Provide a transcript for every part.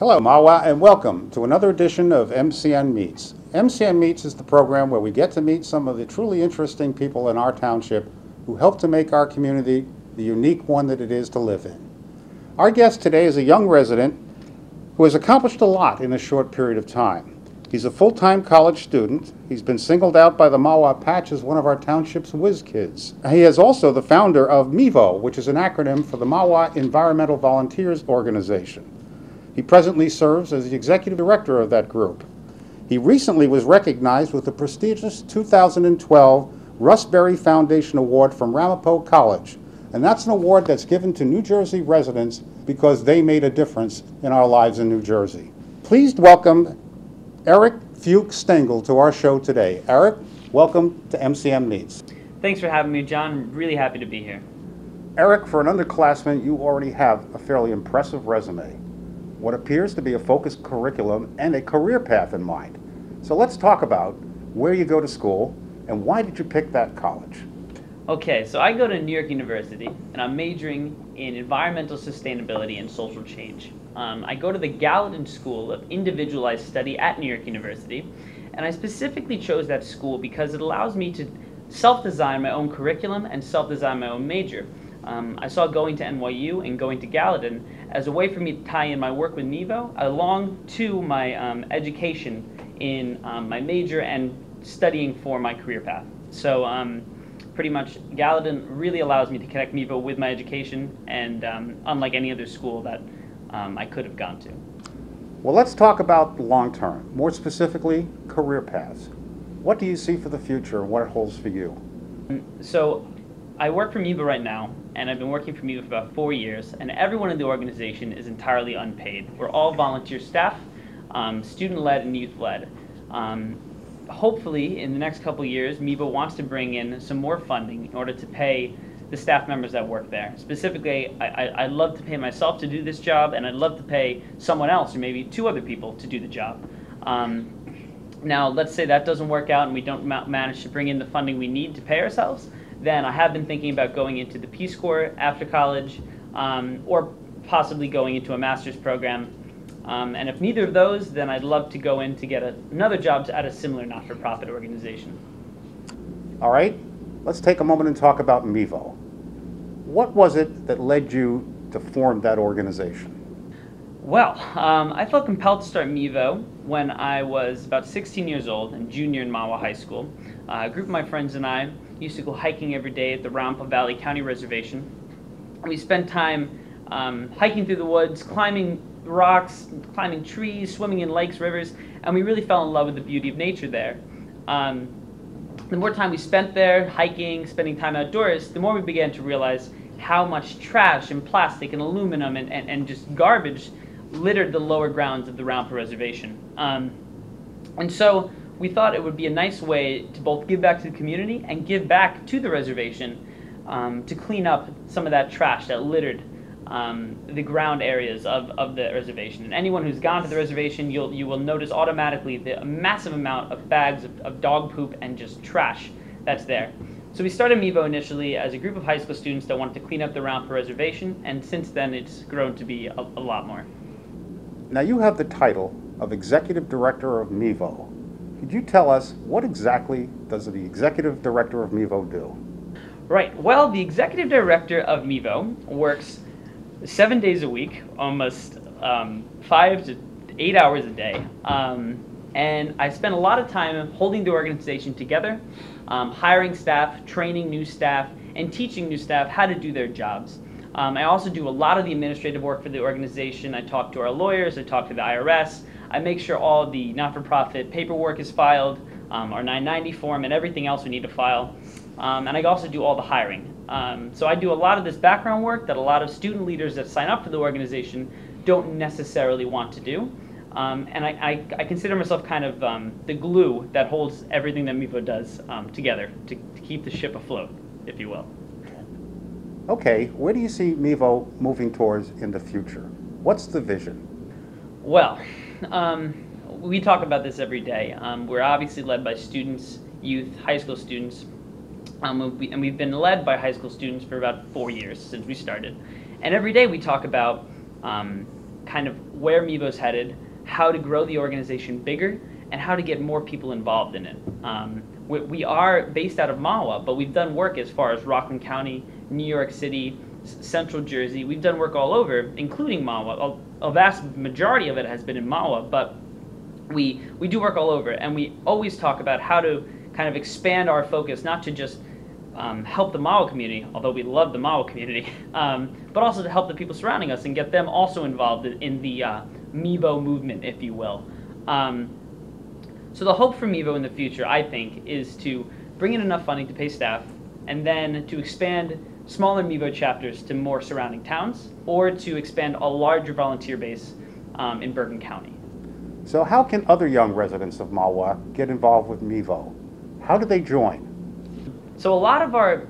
Hello, Mawa, and welcome to another edition of MCN Meets. MCN Meets is the program where we get to meet some of the truly interesting people in our township who help to make our community the unique one that it is to live in. Our guest today is a young resident who has accomplished a lot in a short period of time. He's a full-time college student. He's been singled out by the Mawa Patch as one of our township's whiz kids. He is also the founder of MEVO, which is an acronym for the Mawa Environmental Volunteers Organization. He presently serves as the executive director of that group. He recently was recognized with the prestigious 2012 Rusberry Foundation Award from Ramapo College. And that's an award that's given to New Jersey residents because they made a difference in our lives in New Jersey. Please welcome Eric Fuchs-Stengel to our show today. Eric, welcome to MCN Meets. Thanks for having me, John. Really happy to be here. Eric, for an underclassman, you already have a fairly impressive resume, what appears to be a focused curriculum and a career path in mind. So let's talk about where you go to school and why did you pick that college? Okay, so I go to New York University and I'm majoring in environmental sustainability and social change. I go to the Gallatin School of Individualized Study at New York University, and I specifically chose that school because it allows me to self-design my own curriculum and self-design my own major. I saw going to NYU and going to Gallatin as a way for me to tie in my work with MEVO along to my education in my major and studying for my career path. So pretty much Gallatin really allows me to connect MEVO with my education, and unlike any other school that I could have gone to. Well, let's talk about the long term, more specifically career paths. What do you see for the future and what it holds for you? So I work for MEVO right now, and I've been working for MEVO for about 4 years, and everyone in the organization is entirely unpaid. We're all volunteer staff, student-led and youth-led. Hopefully, in the next couple of years, MEVO wants to bring in some more funding in order to pay the staff members that work there. Specifically, I'd love to pay myself to do this job, and I'd love to pay someone else, or maybe 2 other people, to do the job. Now, let's say that doesn't work out and we don't manage to bring in the funding we need to pay ourselves, then I have been thinking about going into the Peace Corps after college, or possibly going into a master's program. And if neither of those, then I'd love to go in to get another job at a similar not-for-profit organization. All right, let's take a moment and talk about MEVO. What was it that led you to form that organization? Well, I felt compelled to start MEVO when I was about 16 years old and junior in Mawa High School. A group of my friends and I used to go hiking every day at the Ramapo Valley County Reservation. We spent time hiking through the woods, climbing rocks, climbing trees, swimming in lakes, rivers, and we really fell in love with the beauty of nature there. The more time we spent there, hiking, spending time outdoors, the more we began to realize how much trash and plastic and aluminum and just garbage littered the lower grounds of the Ramapo Reservation. And so we thought it would be a nice way to both give back to the community and give back to the reservation to clean up some of that trash that littered the ground areas of the reservation. And anyone who's gone to the reservation, you will notice automatically the massive amount of bags of dog poop and just trash that's there. So we started MEVO initially as a group of high school students that wanted to clean up the Ramapo Reservation, and since then it's grown to be a lot more. Now you have the title of Executive Director of MEVO. Could you tell us what exactly does the Executive Director of MEVO do? Right. Well, the Executive Director of MEVO works 7 days a week, almost 5 to 8 hours a day. And I spend a lot of time holding the organization together, hiring staff, training new staff, and teaching new staff how to do their jobs. I also do a lot of the administrative work for the organization. I talk to our lawyers, I talk to the IRS, I make sure all the not-for-profit paperwork is filed, our 990 form, and everything else we need to file. And I also do all the hiring. So I do a lot of this background work that a lot of student leaders that sign up for the organization don't necessarily want to do. And I consider myself kind of the glue that holds everything that MEVO does together to keep the ship afloat, if you will. Okay, where do you see MEVO moving towards in the future? What's the vision? Well, we talk about this every day. We're obviously led by students, youth, high school students, and we've been led by high school students for about 4 years since we started. And every day we talk about kind of where MEVO's headed, how to grow the organization bigger, and how to get more people involved in it. We are based out of Mahwah, but we've done work as far as Rockland County, New York City, Central Jersey. We've done work all over, including Mahwah. A vast majority of it has been in Mahwah, but we do work all over, and we always talk about how to kind of expand our focus, not to just help the Mahwah community, although we love the Mahwah community, but also to help the people surrounding us and get them also involved in the MEVO movement, if you will. So the hope for MEVO in the future, I think, is to bring in enough funding to pay staff, and then to expand smaller MEVO chapters to more surrounding towns, or to expand a larger volunteer base in Bergen County. So how can other young residents of Mahwah get involved with MEVO? How do they join? So a lot of our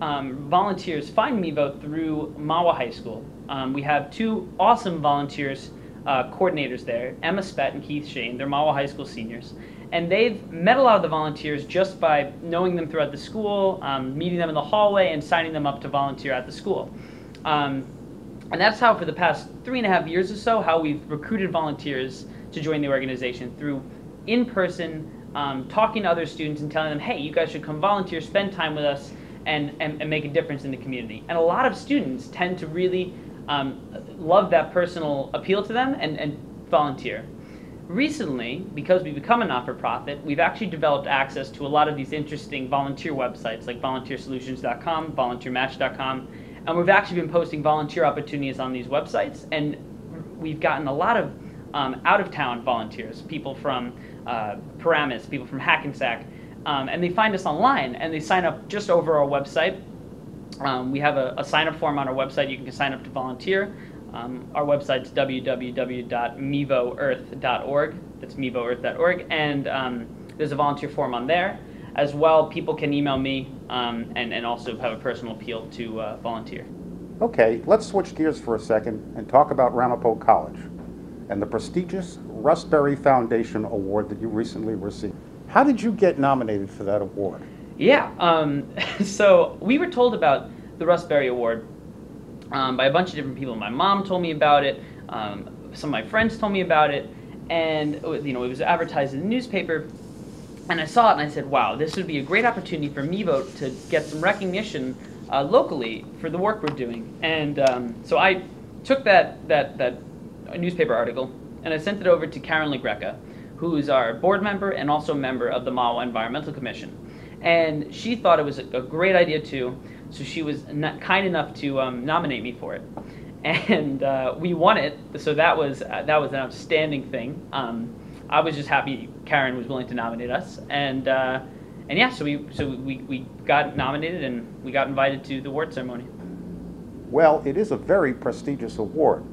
volunteers find MEVO through Mahwah High School. We have two awesome volunteers, coordinators there, Emma Spett and Keith Shane. They're Mahwah High School seniors. And they've met a lot of the volunteers just by knowing them throughout the school, meeting them in the hallway, and signing them up to volunteer at the school. And that's how, for the past 3.5 years or so, how we've recruited volunteers to join the organization, through in-person, talking to other students and telling them, hey, you guys should come volunteer, spend time with us, and make a difference in the community. And a lot of students tend to really love that personal appeal to them and volunteer. Recently, because we've become a not-for-profit, we've actually developed access to a lot of these interesting volunteer websites like volunteersolutions.com, volunteermatch.com, and we've actually been posting volunteer opportunities on these websites, and we've gotten a lot of out-of-town volunteers, people from Paramus, people from Hackensack, and they find us online and they sign up just over our website. We have a sign-up form on our website. You can sign up to volunteer. Our website's www.mevoearth.org. That's mevoearth.org, and there's a volunteer form on there. As well, people can email me and also have a personal appeal to volunteer. Okay, let's switch gears for a second and talk about Ramapo College and the prestigious Russ Berry Foundation Award that you recently received. How did you get nominated for that award? Yeah, so we were told about the Russ Berry Award by a bunch of different people. My mom told me about it, some of my friends told me about it, and it was advertised in the newspaper, and I saw it and I said, wow, this would be a great opportunity for MEVO to get some recognition locally for the work we're doing. And so I took that newspaper article and I sent it over to Karen LaGreca, who is our board member and also a member of the Mahwah Environmental Commission. And she thought it was a great idea too, so she was kind enough to nominate me for it. And we won it, so that was an outstanding thing. I was just happy Karen was willing to nominate us, and yeah, so we got nominated and we got invited to the award ceremony. Well, it is a very prestigious award,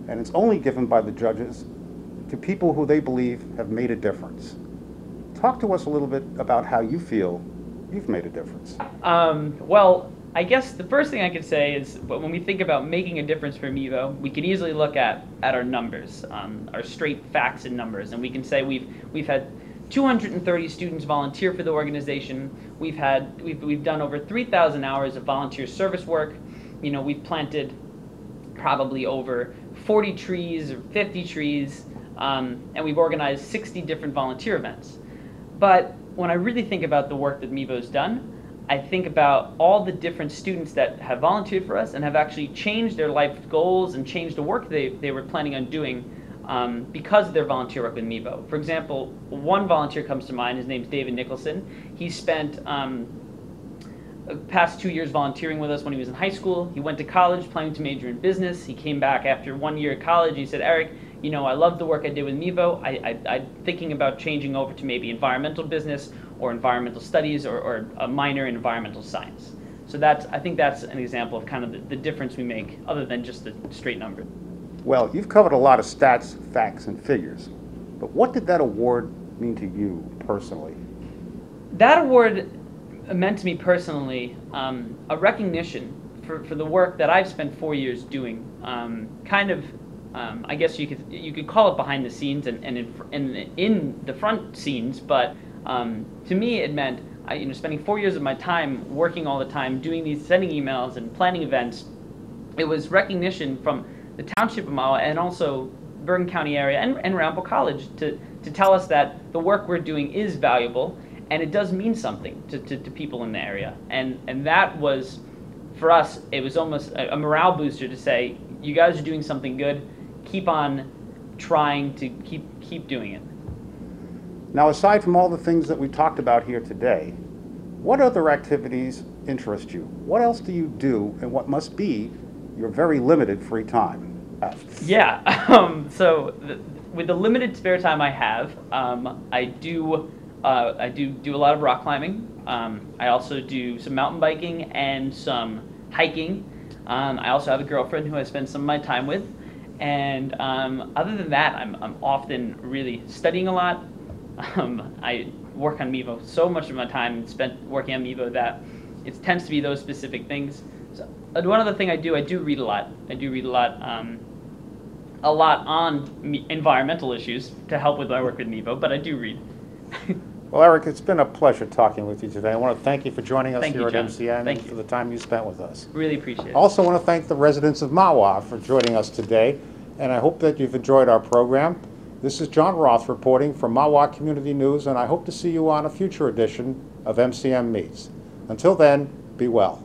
and it's only given by the judges to people who they believe have made a difference. Talk to us a little bit about how you feel you've made a difference. Well, I guess the first thing I could say is when we think about making a difference for MEVO, we can easily look at our numbers, our straight facts and numbers, and we can say we've had 230 students volunteer for the organization. We've done over 3,000 hours of volunteer service work. We've planted probably over 40 trees or 50 trees, and we've organized 60 different volunteer events. But when I really think about the work that MEVO's done, I think about all the different students that have volunteered for us and have actually changed their life goals and changed the work they were planning on doing because of their volunteer work with MEVO. For example, one volunteer comes to mind. His name's David Nicholson. He spent the past 2 years volunteering with us when he was in high school. He went to college planning to major in business. He came back after 1 year at college. He said, Eric, I love the work I did with MEVO. I'm thinking about changing over to maybe environmental business or environmental studies or a minor in environmental science. So I think that's an example of kind of the difference we make other than just the straight number. Well, you've covered a lot of stats, facts, and figures, but what did that award mean to you personally? That award meant to me personally a recognition for the work that I've spent 4 years doing. I guess you could call it behind the scenes and in the front scenes, but to me it meant spending 4 years of my time working all the time, sending emails and planning events. It was recognition from the Township of Mahwah and also Bergen County area and Ramapo College to tell us that the work we're doing is valuable and it does mean something to people in the area. And that was, for us, it was almost a morale booster to say, you guys are doing something good, keep on trying to keep doing it. Now, aside from all the things that we talked about here today, what other activities interest you? What else do you do in what must be your very limited free time? Yeah, with the limited spare time I have, I do a lot of rock climbing. I also do some mountain biking and some hiking. I also have a girlfriend who I spend some of my time with. And other than that, I'm often really studying a lot. I work on MEVO. So much of my time spent working on MEVO that it tends to be those specific things. So one other thing I do read a lot. I do read a lot on environmental issues to help with my work with MEVO, but I do read. Well, Eric, it's been a pleasure talking with you today. I want to thank you for joining us here at John. MCN Thank and you. for the time you spent with us. Really appreciate it. Also want to thank the residents of Mahwah for joining us today, and I hope that you've enjoyed our program. This is John Roth reporting from Mahwah Community News, and I hope to see you on a future edition of MCN Meets. Until then, be well.